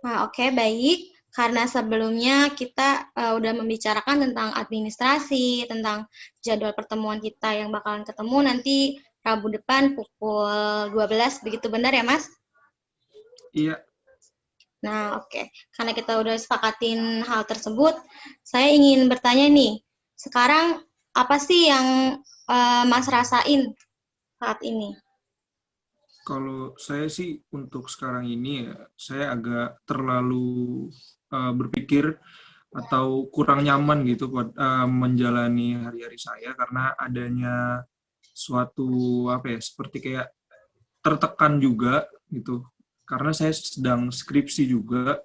Nah, oke, baik. Karena sebelumnya kita udah membicarakan tentang administrasi, tentang jadwal pertemuan kita yang bakalan ketemu nanti Rabu depan pukul 12, begitu benar ya, Mas? Iya, Nah, oke. Karena kita udah sepakatin hal tersebut, saya ingin bertanya nih, sekarang apa sih yang Mas rasain saat ini? kalau saya sih untuk sekarang ini ya, saya agak terlalu berpikir atau kurang nyaman gitu menjalani hari-hari saya karena adanya suatu apa ya seperti kayak tertekan juga gitu karena saya sedang skripsi juga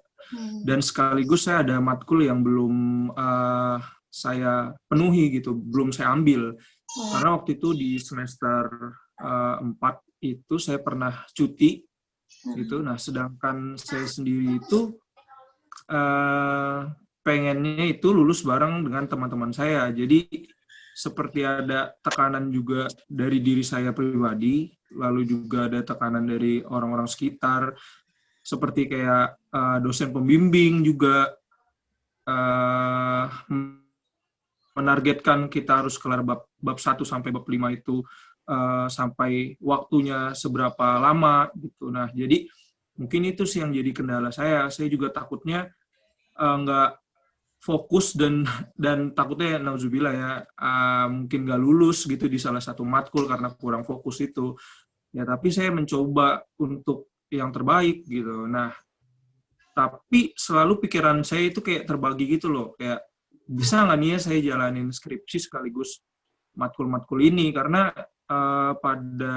dan sekaligus saya ada matkul yang belum saya penuhi gitu, belum saya ambil. Karena waktu itu di semester 4 itu saya pernah cuti gitu. Nah, sedangkan saya sendiri itu eh, pengennya itu lulus bareng dengan teman-teman saya. Jadi seperti ada tekanan juga dari diri saya pribadi, lalu juga ada tekanan dari orang-orang sekitar, seperti kayak dosen pembimbing juga uh, menargetkan kita harus kelar bab 1 sampai bab 5 itu sampai waktunya seberapa lama gitu. Nah, jadi mungkin itu sih yang jadi kendala saya. Saya juga takutnya nggak fokus dan takutnya nauzubillah ya mungkin nggak lulus gitu di salah satu matkul karena kurang fokus itu. Ya, tapi saya mencoba untuk yang terbaik gitu. Nah, tapi selalu pikiran saya itu kayak terbagi gitu loh, kayak bisa nggak nih ya saya jalanin skripsi sekaligus matkul-matkul ini, karena pada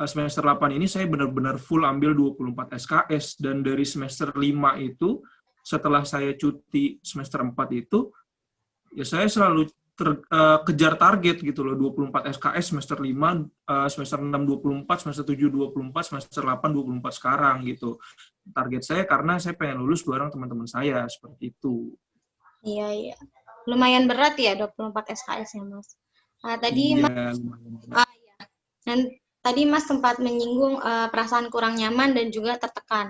semester 8 ini saya benar-benar full ambil 24 SKS, dan dari semester 5 itu, setelah saya cuti semester 4 itu, ya saya selalu kejar target gitu loh, 24 SKS semester 5, semester 6 24, semester 7 24, semester 8 24 sekarang gitu. Target saya karena saya pengen lulus bareng teman-teman saya, seperti itu. Iya, iya. Lumayan berat ya 24 SKS ya, Mas. Nah, tadi Iya, Mas, lumayan berat. ah, dan tadi Mas sempat menyinggung perasaan kurang nyaman dan juga tertekan.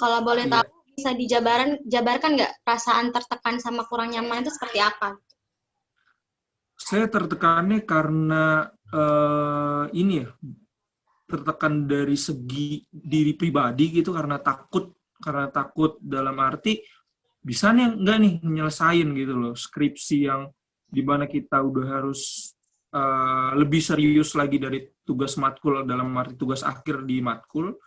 Kalau boleh tahu, Iya, bisa jabarkan nggak perasaan tertekan sama kurang nyaman itu seperti apa? saya tertekannya karena ini ya, tertekan dari segi diri pribadi gitu karena takut dalam arti bisa nih enggak nih nyelesain gitu loh skripsi yang dimana kita udah harus lebih serius lagi dari tugas matkul dalam arti tugas akhir di matkul.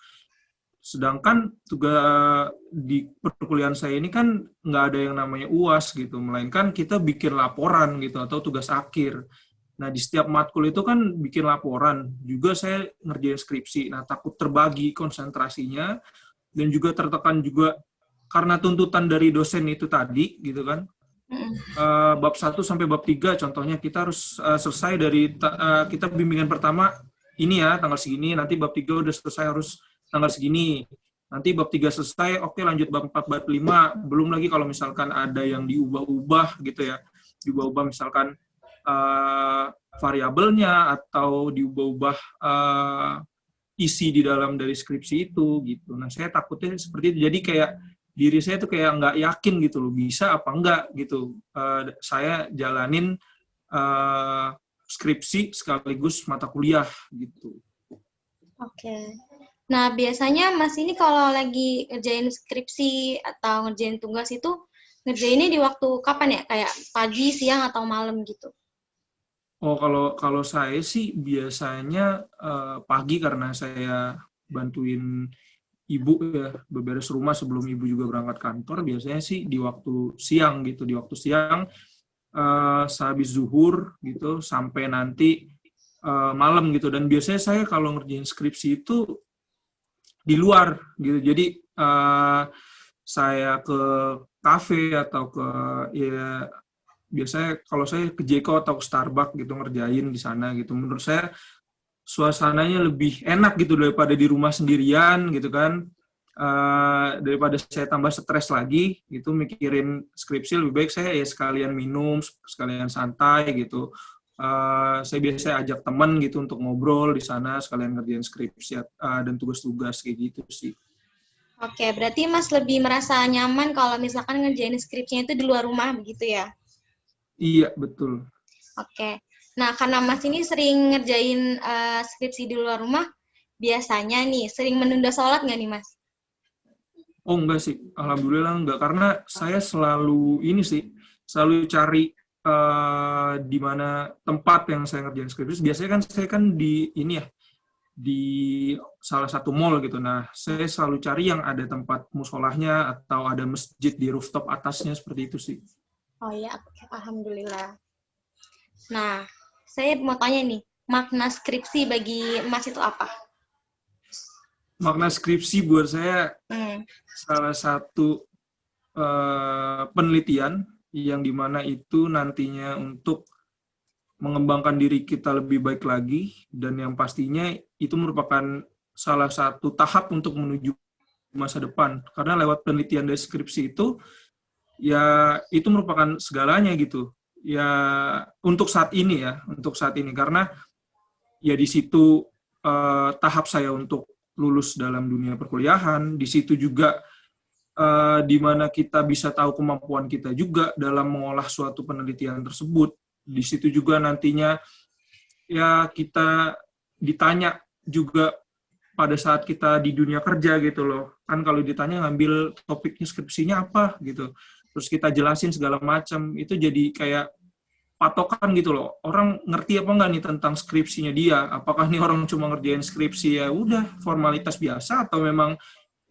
Sedangkan tugas di perkuliahan saya ini kan nggak ada yang namanya UAS gitu, melainkan kita bikin laporan gitu atau tugas akhir. Nah, di setiap matkul itu kan bikin laporan, juga saya ngerjain skripsi. Nah, takut terbagi konsentrasinya dan juga tertekan juga karena tuntutan dari dosen itu tadi gitu kan. Bab 1 sampai bab 3 contohnya kita harus selesai dari kita bimbingan pertama ini ya tanggal segini, nanti bab 3 udah selesai harus tanggal segini. Nanti bab 3 selesai, oke lanjut bab 4 bab 5, belum lagi kalau misalkan ada yang diubah-ubah gitu ya. Diubah-ubah misalkan variabelnya atau diubah-ubah isi di dalam dari skripsi itu gitu. Nah, saya takutnya seperti itu. Jadi kayak diri saya tuh kayak nggak yakin gitu loh, bisa apa enggak gitu. Saya jalanin skripsi sekaligus mata kuliah gitu. Oke. Nah, biasanya Mas ini kalau lagi ngerjain skripsi atau ngerjain tugas itu ngerjainnya di waktu kapan ya? Kayak pagi, siang, atau malam gitu? Oh, kalau kalau saya sih biasanya pagi karena saya bantuin ibu ya beberes rumah sebelum ibu juga berangkat kantor. Biasanya sih di waktu siang gitu, di waktu siang sehabis zuhur gitu sampai nanti malam gitu. Dan biasanya saya kalau ngerjain skripsi itu di luar gitu. Jadi saya ke kafe atau ke ya biasanya kalau saya ke Jeko atau ke Starbucks gitu ngerjain di sana gitu. Menurut saya suasananya lebih enak gitu daripada di rumah sendirian gitu kan. Daripada saya tambah stres lagi gitu mikirin skripsi, lebih baik saya ya sekalian minum, sekalian santai gitu. Saya biasa ajak teman gitu untuk ngobrol di sana sekalian ngerjain skripsi dan tugas-tugas kayak gitu sih. Oke, berarti Mas lebih merasa nyaman kalau misalkan ngerjain skripsinya itu di luar rumah begitu ya? Iya, betul. Oke. Nah, karena Mas ini sering ngerjain skripsi di luar rumah, biasanya nih sering menunda sholat nggak nih, Mas? Oh, enggak sih. Alhamdulillah enggak. Karena saya selalu ini sih, selalu cari di mana tempat yang saya ngerjain skripsi. Biasanya kan saya kan di ini ya, di salah satu mall gitu. Nah, saya selalu cari yang ada tempat musolahnya atau ada masjid di rooftop atasnya seperti itu sih. Oh ya, alhamdulillah. Nah, saya mau tanya nih, makna skripsi bagi Mas itu apa? Makna skripsi buat saya Hmm. salah satu penelitian yang dimana itu nantinya untuk mengembangkan diri kita lebih baik lagi, dan yang pastinya itu merupakan salah satu tahap untuk menuju masa depan. Karena lewat penelitian dari skripsi itu, ya itu merupakan segalanya gitu. Ya untuk saat ini ya, untuk saat ini. Karena ya di situ tahap saya untuk lulus dalam dunia perkuliahan, di situ juga di mana kita bisa tahu kemampuan kita juga dalam mengolah suatu penelitian tersebut. Di situ juga nantinya ya kita ditanya juga pada saat kita di dunia kerja gitu loh. Kan kalau ditanya ngambil topiknya skripsinya apa gitu. Terus kita jelasin segala macam, itu jadi kayak patokan gitu loh. Orang ngerti apa enggak nih tentang skripsinya dia? Apakah nih orang cuma ngerjain skripsi ya udah formalitas biasa, atau memang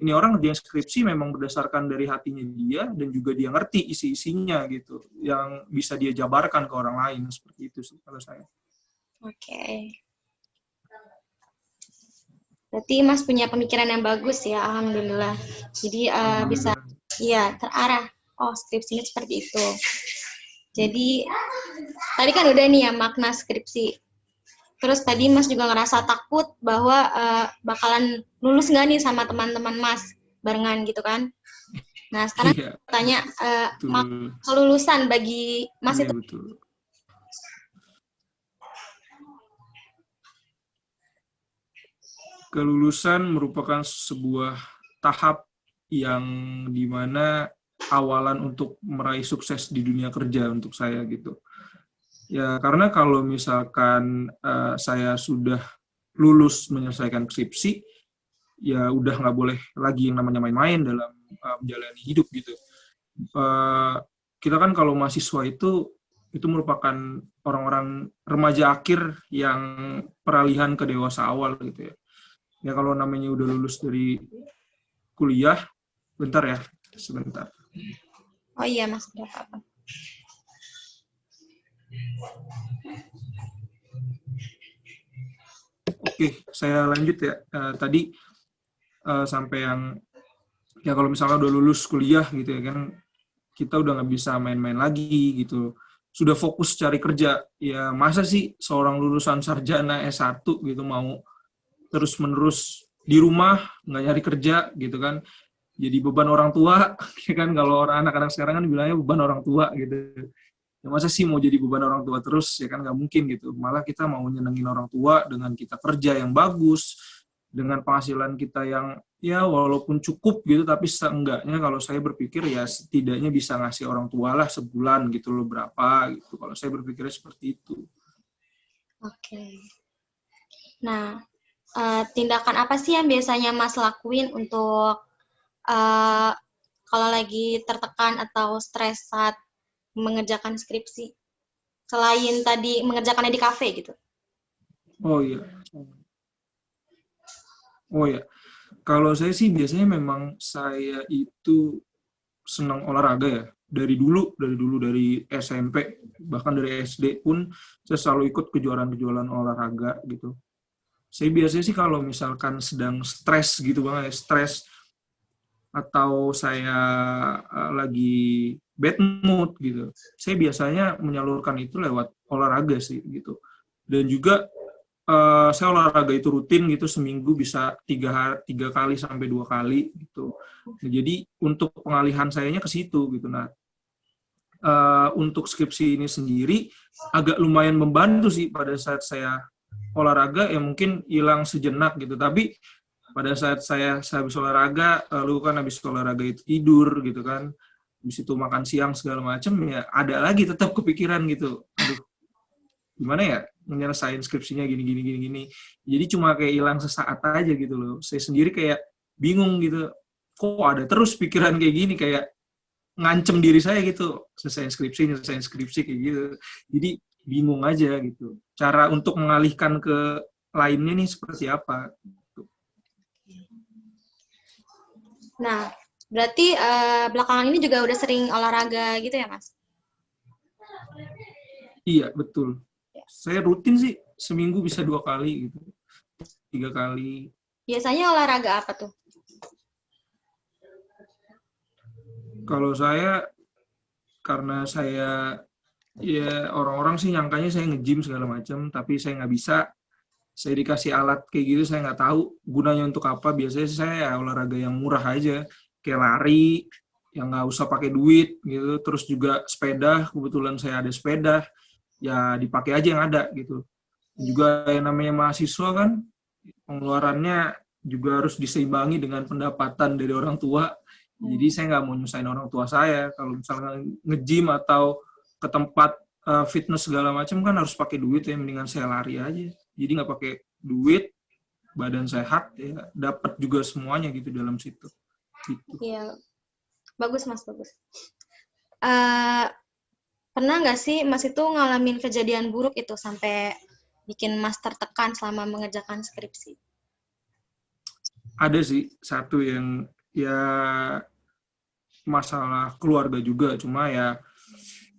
ini orang ngerjain skripsi memang berdasarkan dari hatinya dia dan juga dia ngerti isi-isinya gitu, yang bisa dia jabarkan ke orang lain, seperti itu sih kalau saya. Oke. Berarti Mas punya pemikiran yang bagus ya, alhamdulillah. Jadi bisa Alhamdulillah. ya terarah. Oh, skripsinya seperti itu. Jadi tadi kan udah nih ya makna skripsi. Terus tadi Mas juga ngerasa takut bahwa bakalan lulus nggak nih sama teman-teman Mas barengan gitu kan? Nah sekarang Iya, tanya betul. kelulusan bagi Mas Iya, itu. betul. Kelulusan merupakan sebuah tahap yang dimana awalan untuk meraih sukses di dunia kerja untuk saya gitu. Ya, karena kalau misalkan saya sudah lulus menyelesaikan skripsi, ya udah nggak boleh lagi yang namanya main-main dalam menjalani hidup gitu. Uh, kita kan kalau mahasiswa itu merupakan orang-orang remaja akhir yang peralihan ke dewasa awal gitu ya. Ya kalau namanya udah lulus dari kuliah, bentar ya, sebentar. Oh iya Mas, tidak apa-apa. Oke, saya lanjut ya. Tadi sampai yang ya kalau misalnya udah lulus kuliah gitu ya kan, kita udah nggak bisa main-main lagi gitu. Sudah fokus cari kerja. Ya masa sih seorang lulusan sarjana S1 gitu mau terus-menerus di rumah nggak nyari kerja gitu kan? Jadi beban orang tua, ya kan, kalau orang anak-anak sekarang kan bilangnya beban orang tua gitu. Ya masa sih mau jadi beban orang tua terus, ya kan nggak mungkin gitu. Malah kita mau nyenengin orang tua dengan kita kerja yang bagus, dengan penghasilan kita yang ya walaupun cukup gitu, tapi seenggaknya kalau saya berpikir ya setidaknya bisa ngasih orang tua lah sebulan gitu loh berapa gitu. Kalau saya berpikirnya seperti itu. Oke. Nah, tindakan apa sih yang biasanya Mas lakuin untuk kalau lagi tertekan atau stres saat mengerjakan skripsi? Selain tadi mengerjakannya di kafe gitu. Oh iya. Oh ya, kalau saya sih biasanya memang saya itu senang olahraga ya. Dari SMP, bahkan dari SD pun saya selalu ikut kejuaraan-kejuaraan olahraga gitu. Saya biasanya sih kalau misalkan sedang stres gitu banget ya, stres atau saya lagi bad mood gitu, saya biasanya menyalurkan itu lewat olahraga sih gitu. Dan juga saya olahraga itu rutin gitu, seminggu bisa 3 kali sampai 2 kali gitu. Nah, jadi untuk pengalihan sayanya ke situ gitu. Nah, untuk skripsi ini sendiri agak lumayan membantu sih pada saat saya olahraga, ya mungkin hilang sejenak gitu. Tapi pada saat saya habis olahraga, lalu kan habis olahraga itu tidur gitu kan, habis itu makan siang segala macam, ya ada lagi tetap kepikiran gitu, aduh gimana ya menyelesaikan skripsinya gini gini gini gini. Jadi cuma kayak hilang sesaat aja gitu loh. Saya sendiri kayak bingung gitu, kok ada terus pikiran kayak gini, kayak ngancem diri saya gitu, selesai skripsi kayak gitu. Jadi bingung aja gitu. Cara untuk mengalihkan ke lainnya nih seperti apa. Nah, berarti belakangan ini juga udah sering olahraga gitu ya, Mas? Iya, betul. Saya rutin sih, seminggu bisa 2 kali gitu. 3 kali. Biasanya olahraga apa tuh? Kalau saya, karena saya, ya orang-orang sih nyangkanya saya nge-gym segala macam, tapi saya nggak bisa. Saya dikasih alat kayak gitu, saya nggak tahu gunanya untuk apa. Biasanya saya ya olahraga yang murah aja, kayak lari, yang nggak usah pakai duit gitu. Terus juga sepeda, kebetulan saya ada sepeda, ya dipakai aja yang ada gitu. Juga yang namanya mahasiswa kan, pengeluarannya juga harus diseimbangi dengan pendapatan dari orang tua. Jadi saya nggak mau nyusahin orang tua saya. Kalau misalnya nge-gym atau ke tempat fitness segala macam kan harus pakai duit ya, mendingan saya lari aja. Jadi nggak pakai duit, badan sehat, ya dapat juga semuanya gitu dalam situ. Gitu. Iya, bagus Mas, bagus. Pernah nggak sih Mas itu ngalamin kejadian buruk itu sampai bikin Mas tertekan selama mengerjakan skripsi? Ada sih satu yang ya masalah keluarga juga, cuma ya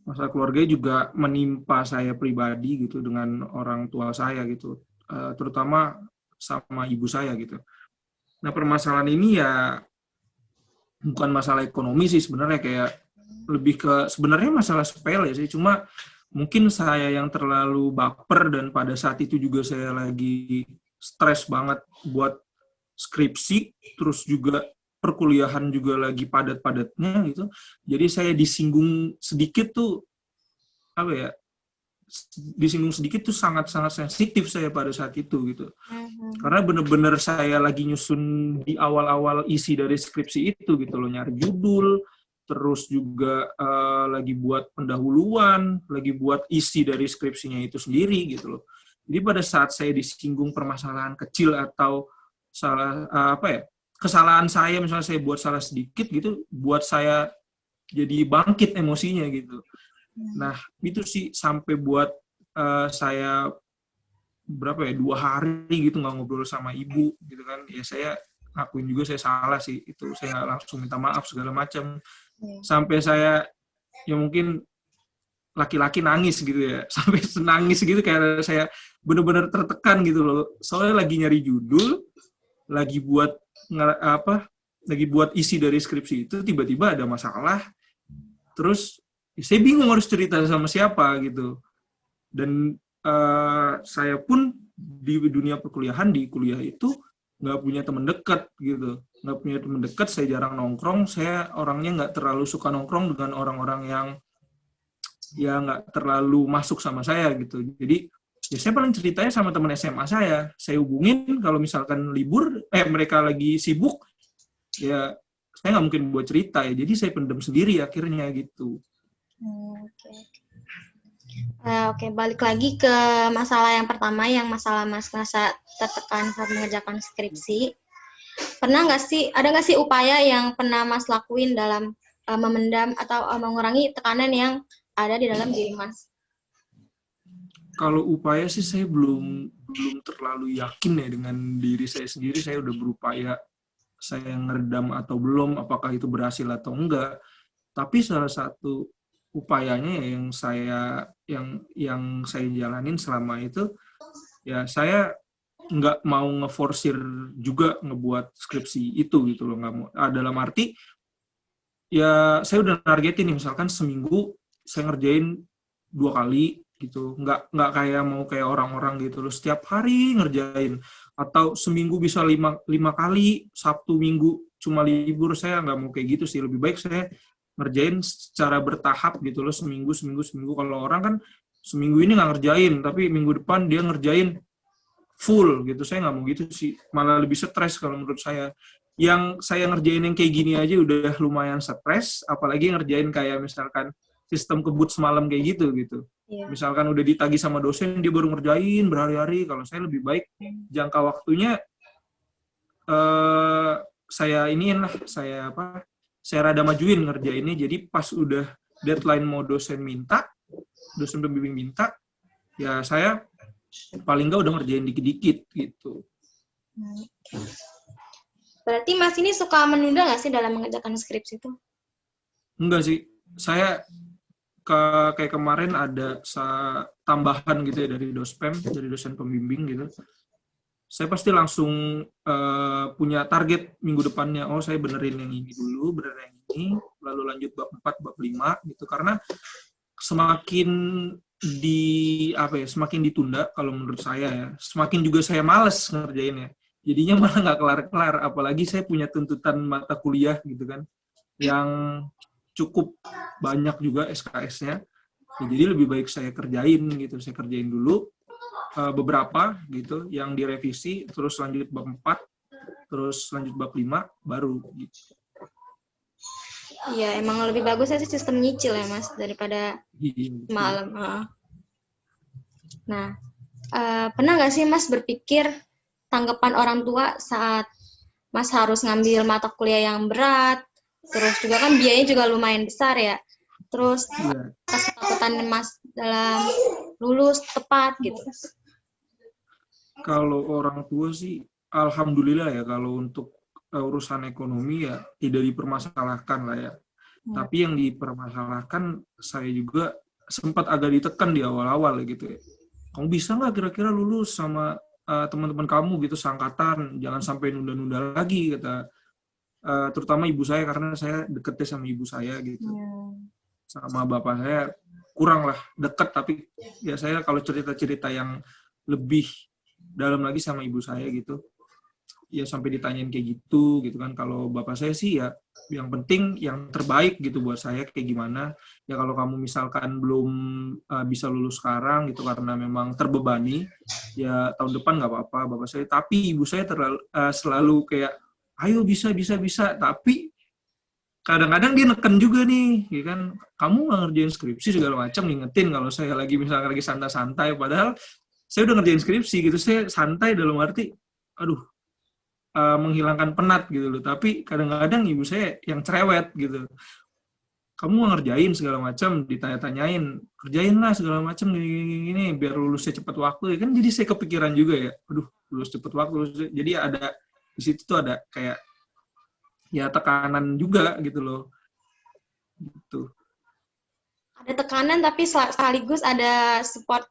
masalah keluarga juga menimpa saya pribadi gitu dengan orang tua saya gitu, terutama sama ibu saya gitu. Nah permasalahan ini ya bukan masalah ekonomi sih sebenarnya, kayak lebih ke sebenarnya masalah sepele sih, cuma mungkin saya yang terlalu baper dan pada saat itu juga saya lagi stres banget buat skripsi, terus juga perkuliahan juga lagi padat-padatnya gitu. Jadi saya disinggung sedikit tuh, apa ya, disinggung sedikit tuh sangat-sangat sensitif saya pada saat itu gitu. Karena bener-bener saya lagi nyusun di awal-awal isi dari skripsi itu gitu loh, nyari judul, terus juga lagi buat pendahuluan, lagi buat isi dari skripsinya itu sendiri gitu loh. Jadi pada saat saya disinggung permasalahan kecil atau salah apa ya, kesalahan saya, misalnya saya buat salah sedikit gitu, buat saya jadi bangkit emosinya gitu. Nah itu sih sampai buat saya berapa ya, 2 hari gitu nggak ngobrol sama ibu gitu kan. Ya saya ngakuin juga saya salah sih, itu saya nggak langsung minta maaf segala macam. Sampai saya ya mungkin laki-laki nangis gitu ya, sampai nangis gitu, kayak saya benar-benar tertekan gitu loh. Soalnya lagi nyari judul, lagi buat lagi buat isi dari skripsi itu, tiba-tiba ada masalah, terus saya bingung harus cerita sama siapa gitu. Dan saya pun di dunia perkuliahan, di kuliah itu nggak punya teman dekat gitu, nggak punya teman dekat, saya jarang nongkrong, saya orangnya nggak terlalu suka nongkrong dengan orang-orang yang ya nggak terlalu masuk sama saya gitu. Jadi ya saya paling ceritanya sama teman SMA saya hubungin kalau misalkan libur, mereka lagi sibuk, ya saya nggak mungkin buat cerita ya, jadi saya pendem sendiri akhirnya gitu. Oke, balik lagi ke masalah yang pertama, yang masalah Mas merasa tertekan saat mengerjakan skripsi. Ada nggak sih upaya yang pernah Mas lakuin dalam memendam atau mengurangi tekanan yang ada di dalam diri Mas? Kalau upaya sih saya belum terlalu yakin ya dengan diri saya sendiri, saya udah berupaya saya ngeredam atau belum, apakah itu berhasil atau enggak. Tapi salah satu upayanya yang saya jalanin selama itu, ya saya nggak mau ngeforsir juga ngebuat skripsi itu gitu loh, nggak mau. Dalam arti ya saya udah targetin nih, misalkan seminggu saya ngerjain 2 kali gitu, nggak kayak mau kayak orang-orang gitu loh setiap hari ngerjain, atau seminggu bisa 5 kali, Sabtu Minggu cuma libur. Saya nggak mau kayak gitu sih, lebih baik saya ngerjain secara bertahap gitu loh, seminggu. Kalau orang kan seminggu ini nggak ngerjain, tapi minggu depan dia ngerjain full gitu. Saya nggak mau gitu sih, malah lebih stres kalau menurut saya. Yang saya ngerjain yang kayak gini aja udah lumayan stres, apalagi ngerjain kayak misalkan sistem kebut semalam kayak gitu. Iya. Misalkan udah ditagih sama dosen, dia baru ngerjain berhari-hari. Kalau saya lebih baik jangka waktunya saya iniin lah, saya rada majuin ngerjainnya. Jadi pas udah deadline mau dosen pembimbing minta, ya saya paling nggak udah ngerjain dikit-dikit gitu. Berarti Mas ini suka menunda nggak sih dalam mengerjakan skripsi itu? Enggak sih, saya kayak kemarin ada tambahan gitu ya dari dosen pembimbing gitu. Saya pasti langsung punya target minggu depannya. Oh, saya benerin yang ini dulu, benerin yang ini, lalu lanjut bab 4, bab 5 gitu. Karena semakin semakin ditunda kalau menurut saya ya, semakin juga saya males ngerjainnya. Jadinya malah nggak kelar-kelar, apalagi saya punya tuntutan mata kuliah gitu kan, yang cukup banyak juga SKS-nya. Ya, jadi lebih baik saya kerjain dulu beberapa gitu, yang direvisi, terus lanjut bab 4, terus lanjut bab 5, baru gitu. Iya, emang lebih bagus sih sistem nyicil ya Mas, daripada malam. Nah, pernah nggak sih Mas berpikir tanggapan orang tua saat Mas harus ngambil mata kuliah yang berat, terus juga kan biayanya juga lumayan besar ya, terus ketakutan Mas dalam lulus tepat gitu? Kalau orang tua sih, alhamdulillah ya, kalau untuk urusan ekonomi ya tidak dipermasalahkan lah ya. Tapi yang dipermasalahkan, saya juga sempat agak ditekan di awal-awal gitu ya. Kamu bisa nggak kira-kira lulus sama teman-teman kamu gitu seangkatan, jangan sampai nunda-nunda lagi, kata terutama ibu saya, karena saya deketnya sama ibu saya gitu. Sama bapak saya kurang lah deket, tapi ya saya kalau cerita-cerita yang lebih dalam lagi sama ibu saya gitu, ya sampai ditanyain kayak gitu kan. Kalau bapak saya sih ya yang penting yang terbaik gitu buat saya kayak gimana. Ya kalau kamu misalkan belum bisa lulus sekarang gitu karena memang terbebani, ya tahun depan nggak apa-apa, bapak saya. Tapi ibu saya selalu kayak, ayo bisa. Tapi kadang-kadang dia neken juga nih, ya kan, kamu nggak ngerjain skripsi segala macam, ngingetin kalau saya misalkan lagi santai-santai, padahal saya udah ngerjain skripsi gitu. Saya santai dalam arti, menghilangkan penat gitu loh. Tapi kadang-kadang ibu saya yang cerewet gitu. Kamu nggak ngerjain segala macam, ditanya-tanyain, kerjain lah segala macam gini, biar lulusnya cepat waktu. Ya kan jadi saya kepikiran juga ya, lulus cepat waktu. Jadi ada di situ tuh ada kayak ya tekanan juga gitu loh. Gitu. Ada tekanan tapi sekaligus ada support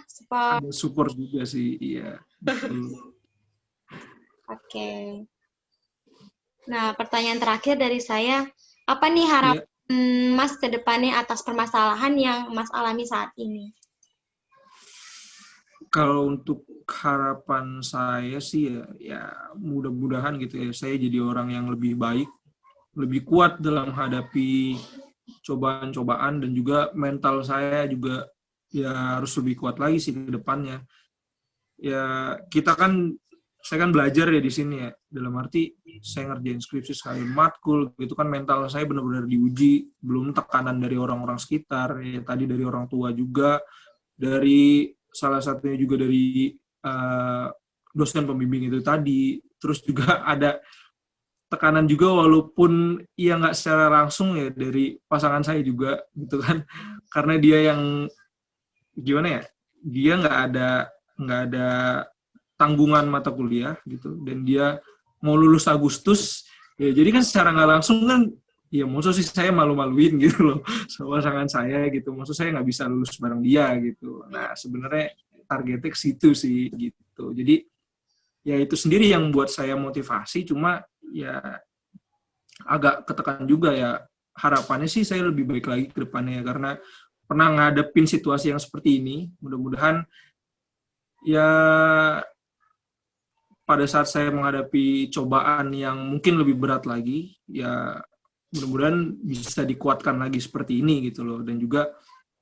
support. Ada support juga sih, iya. Oke. Nah, pertanyaan terakhir dari saya, apa nih harapan Mas ke depannya atas permasalahan yang Mas alami saat ini? Kalau untuk harapan saya sih ya mudah-mudahan gitu ya, saya jadi orang yang lebih baik, lebih kuat dalam menghadapi cobaan-cobaan, dan juga mental saya juga ya harus lebih kuat lagi sih ke depannya. Ya saya kan belajar ya di sini ya, dalam arti saya ngerjain skripsi sekali matkul gitu kan, mental saya benar-benar diuji, belum tekanan dari orang-orang sekitar, ya tadi dari orang tua juga, dari salah satunya juga dari dosen pembimbing itu tadi, terus juga ada tekanan juga walaupun ya nggak secara langsung ya dari pasangan saya juga gitu kan, karena dia yang gimana ya, dia nggak ada tanggungan mata kuliah gitu, dan dia mau lulus Agustus ya, jadi kan secara nggak langsung kan ya maksud sih saya malu-maluin gitu loh sama pasangan saya gitu, maksud saya nggak bisa lulus bareng dia gitu. Nah sebenarnya targetnya ke situ sih gitu, jadi ya itu sendiri yang buat saya motivasi, cuma ya agak ketekan juga ya. Harapannya sih saya lebih baik lagi ke depannya, karena pernah ngadepin situasi yang seperti ini. Mudah-mudahan ya pada saat saya menghadapi cobaan yang mungkin lebih berat lagi, ya mudah-mudahan bisa dikuatkan lagi seperti ini gitu loh, dan juga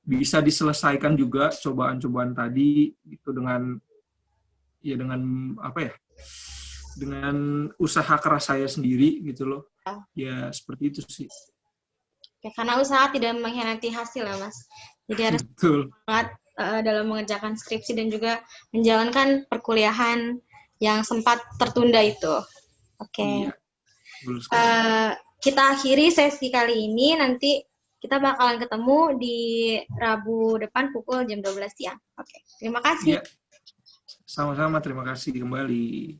bisa diselesaikan juga cobaan-cobaan tadi gitu dengan ya dengan apa ya? Dengan usaha keras saya sendiri gitu loh. Ya seperti itu sih. Ya, karena usaha tidak mengkhianati hasil ya Mas. Jadi harus Betul. semangat dalam mengerjakan skripsi dan juga menjalankan perkuliahan yang sempat tertunda itu. Oke. Iya, betul sekali. Kita akhiri sesi kali ini, nanti kita bakalan ketemu di Rabu depan pukul jam 12 siang. Oke, terima kasih. Iya, sama-sama, terima kasih kembali.